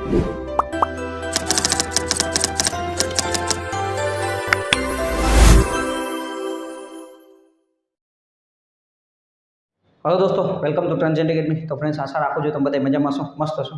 Hello दोस्तों, welcome to ट्रांजेंट academy. तो friends, आशा राखું છું તમે બધા મજામાં છો, મસ્ત છો।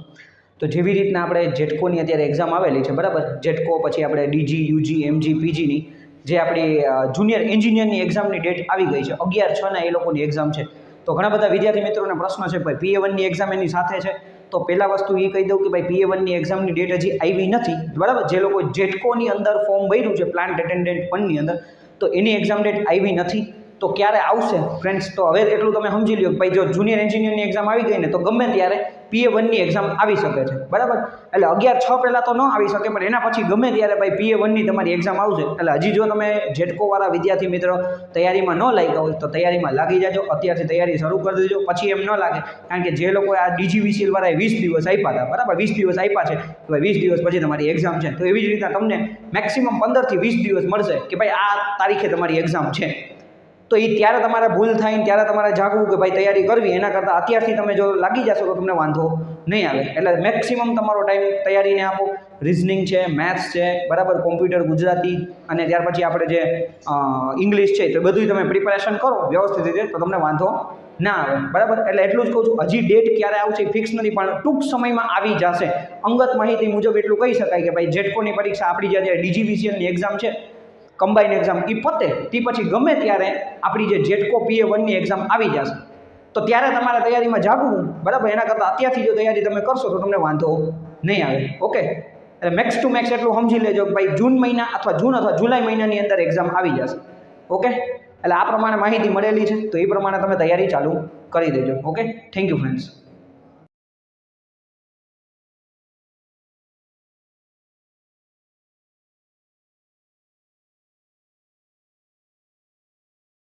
તો જેવી રીતના આપણે જેટકોની અત્યારે એક્ઝામ આવેલી છે, બરાબર। જેટકો પછી આપણે ડીજી, યુજી, એમજી, પીજીની જે આપણી જુનિયર એન્જિનિયરની એક્ઝામની ડેટ આવી ગઈ છે। 11/6 એ લોકોની એક્ઝામ છે। તો ઘણા બધા વિદ્યાર્થી મિત્રોને પ્રશ્ન છે ભાઈ PA1ની એક્ઝામ એની સાથે છે। તો પહેલા વસ્તુ એ કહી દઉં કે ભાઈ PA1ની એક્ઝામની ડેટ હજી આવી નથી, બરાબર। જે લોકો જેટકોની અંદર ફોર્મ ભર્યું છે પ્લાન્ટ એટેન્ડન્ટ 1ની અંદર, તો એની એક્ઝામ ડેટ આવી નથી। તો ક્યારે આવશે ફ્રેન્ડ્સ? તો હવે એટલું તમે સમજી લો કે ભાઈ જો જુનિયર એન્જિનિયરની એક્ઝામ આવી ગઈ ને તો ગમે ત્યારે PA1ની એક્ઝામ આવી શકે છે, બરાબર। એટલે 11/6 પહેલાં તો ન આવી શકે, પણ એના પછી ગમે ત્યારે ભાઈ PA1ની તમારી એક્ઝામ આવશે। એટલે હજી જો તમે જેટકોવાળા વિદ્યાર્થી મિત્રો તૈયારીમાં ન લાગ્યા હોય તો તૈયારીમાં લાગી જાજો, અત્યારથી તૈયારી શરૂ કરી દેજો। પછી એમ ન લાગે, કારણ કે જે લોકોએ આ DGVCL વાળાએ 20 દિવસ આપ્યા હતા, બરાબર, 20 દિવસ આપ્યા છે, તો ભાઈ 20 દિવસ પછી તમારી એક્ઝામ છે। તો એવી જ રીતના તમને મેક્સિમમ 15 થી 20 દિવસ મળશે કે ભાઈ આ તારીખે તમારી એક્ઝામ છે। તો એ ત્યારે તમારે ભૂલ થાય ને ત્યારે તમારે જાગવું કે ભાઈ તૈયારી કરવી, એના કરતાં અત્યારથી તમે જો લાગી જશો તો તમને વાંધો નહીં આવે। એટલે મેક્સિમમ તમારો ટાઈમ તૈયારીને આપો। રિઝનિંગ છે, મેથ્સ છે, બરાબર, કોમ્પ્યુટર, ગુજરાતી અને ત્યાર પછી આપણે જે ઇંગ્લિશ છે, તો બધું તમે પ્રિપેરેશન કરો વ્યવસ્થિત રીતે, તો તમને વાંધો ના આવે, બરાબર। એટલે એટલું જ કહું છું, હજી ડેટ ક્યારે આવશે ફિક્સ નથી, પણ ટૂંક સમયમાં આવી જશે। અંગત માહિતી મુજબ એટલું કહી શકાય કે ભાઈ જેટકોની પરીક્ષા આપણી જે DGVCLની એક્ઝામ છે, કમ્બાઈન એક્ઝામ, એ પતે તે પછી ગમે ત્યારે આપણી જે જેટકો PA1ની એક્ઝામ આવી જશે, તો ત્યારે તમારે તૈયારીમાં જાગવું, બરાબર। એના કરતાં અત્યારથી જો તૈયારી તમે કરશો તો તમને વાંધો નહીં આવે, ઓકે। એટલે મેક્સ ટુ મેક્સ એટલું સમજી લેજો કે ભાઈ જૂન અથવા જુલાઈ મહિનાની અંદર એક્ઝામ આવી જશે, ઓકે। એટલે આ પ્રમાણે માહિતી મળેલી છે, તો એ પ્રમાણે તમે તૈયારી ચાલુ કરી દેજો, ઓકે। Thank you friends.